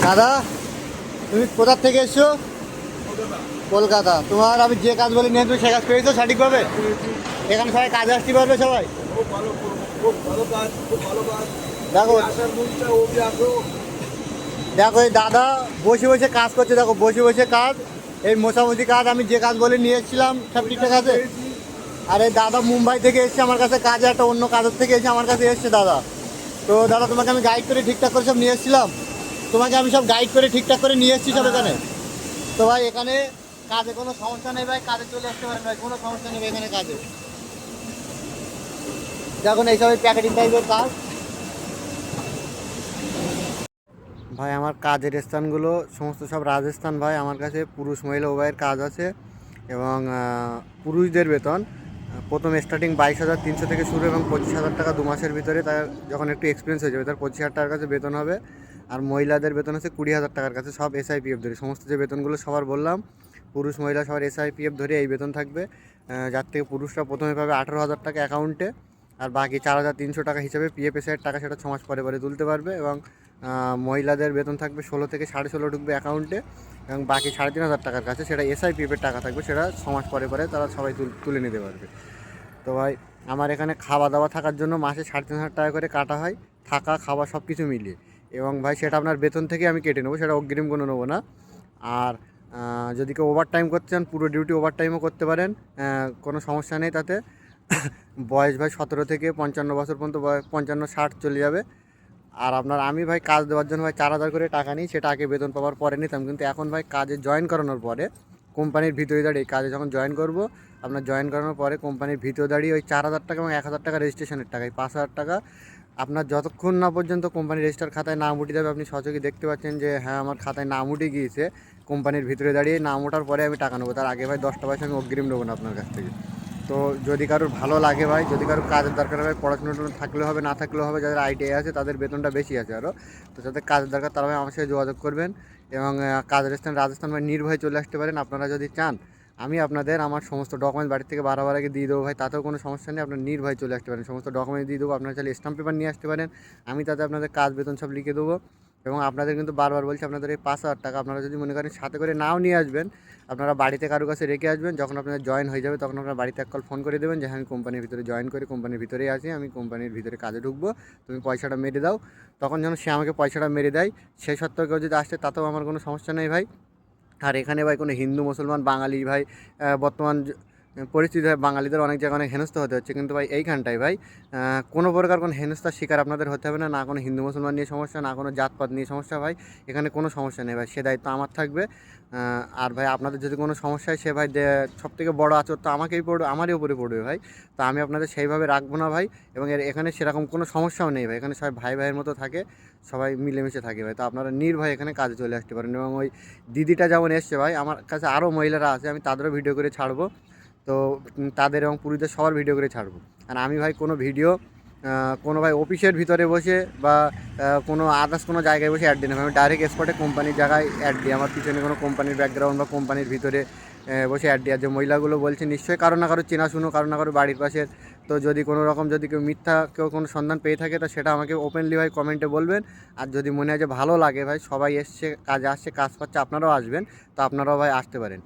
দাদা, তুমি কোথা থেকে এসছো? কলকাতা। তোমার আমি যে কাজ বলি নিয়ে তুমি সে কাজ পেয়েছো সঠিকভাবে? এখানে সবাই কাজে আসতে পারবে সবাই? দেখো দেখো এই দাদা বসে বসে কাজ করছে, দেখো বসে বসে কাজ, এই মোছামুছি কাজ। আমি যে কাজ বলে নিয়ে এসেছিলাম সব ঠিকঠাক আছে। আর এই দাদা মুম্বাই থেকে এসছে আমার কাছে কাজে, একটা অন্য কাজের থেকে এসে আমার কাছে এসছে দাদা। তো দাদা তোমাকে আমি গাইড করে ঠিকঠাক করে সব নিয়ে এসেছিলাম, তোমাকে আমি সব গাইড করে ঠিকঠাক করে নিয়ে এসেছি সব এখানে। তো ভাই এখানে কাজে কোনো সমস্যা নেই ভাই, কাজে চলে আসতে পারেন ভাই, কোনো সমস্যা নেই এখানে কাজে। দেখুন এইসব প্যাকেটিং টাইপের কাজ। ভাই আমার কাজের স্থানগুলো সমস্ত সব রাজস্থান ভাই। আমার কাছে পুরুষ মহিলা উভয়ের কাজ আছে এবং পুরুষদের বেতন প্রথম স্টার্টিং 22,300 থেকে শুরু এবং 25,000 টাকা 2 মাসের ভিতরে। তার যখন একটু এক্সপিরিয়েন্স হয়ে যাবে তার 25,000 টাকার কাছে বেতন হবে। আর মহিলাদের বেতন আছে 20,000 টাকার কাছে, সব SIPF ধরে। সমস্ত যে বেতনগুলো সবার বললাম, পুরুষ মহিলা সবার SIPF ধরে এই বেতন থাকবে। যার থেকে পুরুষরা প্রথমে পাবে 18,000 টাকা অ্যাকাউন্টে, আর বাকি 4,300 টাকা হিসাবে PF SI টাকা সেটা 6 মাস পরে পরে তুলতে পারবে। এবং মহিলাদের বেতন থাকবে 16 থেকে 16.5 ঢুকবে অ্যাকাউন্টে, এবং বাকি 3,500 টাকার কাছে সেটা SIPF-এর টাকা থাকবে, সেটা 6 মাস পরে পরে তারা সবাই তুলে নিতে পারবে। তো ভাই আমার এখানে খাওয়া দাওয়া থাকার জন্য মাসে 3,500 টাকা করে কাটা হয়, থাকা খাওয়া সব কিছু মিলিয়ে। এবং ভাই সেটা আপনার বেতন থেকে আমি কেটে নেবো, সেটা অগ্রিম কোনো নেবো না। আর যদি কেউ ওভার টাইম করতে চান পুরো ডিউটি ওভার টাইমও করতে পারেন, কোনো সমস্যা নেই তাতে। বয়স ভাই 17 থেকে 55 বছর পর্যন্ত, 55-60 চলে যাবে। আর আপনার আমি ভাই কাজ দেওয়ার জন্য ভাই 4,000 করে টাকা নিই, সেটা আগে বেতন পাওয়ার পরে নিতাম, কিন্তু এখন ভাই কাজে জয়েন করানোর পরে কোম্পানির ভিতরে দাঁড়িয়ে কাজে যখন জয়েন করব, আপনার জয়েন করানোর পরে কোম্পানির ভিতরে দাঁড়িয়ে ওই 4,000 টাকা এবং 1,000 টাকা রেজিস্ট্রেশনের টাকা, এই 5,000 টাকা আপনার যতক্ষণ না পর্যন্ত কোম্পানির রেজিস্টার খাতায় নাম উঠে যাবে, আপনি সচক্ষে দেখতে পাচ্ছেন যে হ্যাঁ আমার খাতায় নাম উঠে গিয়েছে, কোম্পানির ভিতরে দাঁড়িয়ে নাম ওঠার পরে আমি টাকা নেবো। তার আগে ভাই 10টা পয়সা আমি অগ্রিম নেবো না আপনার কাছ থেকে। তো যদি কারোর ভালো লাগে ভাই, যদি কারোর কাজের দরকার হয়, পড়াশোনা থাকলেও হবে না থাকলেও হবে, যাদের ITI আছে তাদের বেতনটা বেশি আছে আরও। তো যাদের কাজের দরকার তারা ভাই আমার সাথে যোগাযোগ করবেন এবং কাজের স্থান রাজস্থান ভাই নির্ভয়ে চলে আসতে পারেন আপনারা যদি চান। আমি আপনাদের আমার সমস্ত ডকুমেন্টস বাড়ি থেকে বারবার আগে দিয়ে দেবো ভাই, তাতেও কোনো সমস্যা নেই, আপনার নির্ভয়ে চলে আসতে পারেন, সমস্ত ডকুমেন্টস দিয়ে দেবো। আপনারা চাইলে স্ট্যাম্প পেপার নিয়ে আসতে পারেন, আমি তাতে আপনাদের কাজ বেতন সব লিখে দেবো। এবং আপনাদের কিন্তু বারবার বলছি, আপনাদের এই 5,000 টাকা আপনারা যদি মনে করেন সাথে করে নাও নিয়ে আসবেন, আপনারা বাড়িতে কারো কাছে রেখে আসবেন, যখন আপনাদের জয়েন হয়ে যাবে তখন আপনারা বাড়িতে এক কল ফোন করে দেবেন যে হ্যাঁ আমি কোম্পানির ভিতরে জয়েন করি, কোম্পানির ভিতরেই আছি, আমি কোম্পানির ভিতরে কাজে ঢুকবো, তুমি পয়সাটা মেরে দাও। তখন যেন সে আমাকে পয়সাটা মেরে দেয়, সেই সত্ত্বেও কেউ যদি আসে তাতেও আমার কোনো সমস্যা নেই ভাই। আর এখানে ভাই কোনো হিন্দু মুসলমান বাঙালি ভাই, বর্তমান পরিস্থিতি হয় বাঙালিদের অনেক জায়গায় অনেক হেনস্থা হতে হচ্ছে, কিন্তু ভাই এইখানটায় ভাই কোনো প্রকার কোনো হেনস্থার শিকার আপনাদের হতে হবে না, না কোনো হিন্দু মুসলমান নিয়ে সমস্যা, না কোনো জাতপাত নিয়ে সমস্যা ভাই, এখানে কোনো সমস্যা নেই ভাই, সে দায়িত্ব আমার থাকবে। আর ভাই আপনাদের যদি কোনো সমস্যা হয় সে ভাই সব থেকে বড়ো আচর তো আমাকেই পড়বে, আমারই উপরে পড়বে ভাই। তো আমি আপনাদের সেইভাবে রাখবো না ভাই। এবং এখানে সেরকম কোনো সমস্যাও নেই ভাই, এখানে সবাই ভাই ভাইয়ের মতো থাকে, সবাই মিলেমিশে থাকে ভাই। তো আপনারা নির্ভয়ে এখানে কাজে চলে আসতে পারেন। এবং ওই দিদিটা যেমন এসছে ভাই, আমার কাছে আরও মহিলারা আছে, আমি তাদেরও ভিডিও করে ছাড়বো। তো তাদের এবং পুরুষদের সবার ভিডিও করে ছাড়বো। আর আমি ভাই কোনো ভিডিও কোনো ভাই অফিসের ভিতরে বসে বা কোনো আদার্স কোনো জায়গায় বসে অ্যাড দিই না, আমি ডাইরেক্ট স্পটে কোম্পানির জায়গায় অ্যাড দিই। আমার পিছনে কোনো কোম্পানির ব্যাকগ্রাউন্ড বা কোম্পানির ভিতরে বসে অ্যাড দিই। আর যে মহিলাগুলো বলছে নিশ্চয়ই কারো না কারো চেনাশুনো, কারো না কারো বাড়ির পাশের। তো যদি কোনো রকম যদি কেউ মিথ্যা কেউ কোনো সন্ধান পেয়ে থাকে তো সেটা আমাকে ওপেনলি ভাই কমেন্টে বলবেন। আর যদি মনে হয় যে ভালো লাগে ভাই সবাই এসছে কাজে আসছে কাজ পাচ্ছে আপনারাও আসবেন, তো আপনারাও ভাই আসতে পারেন।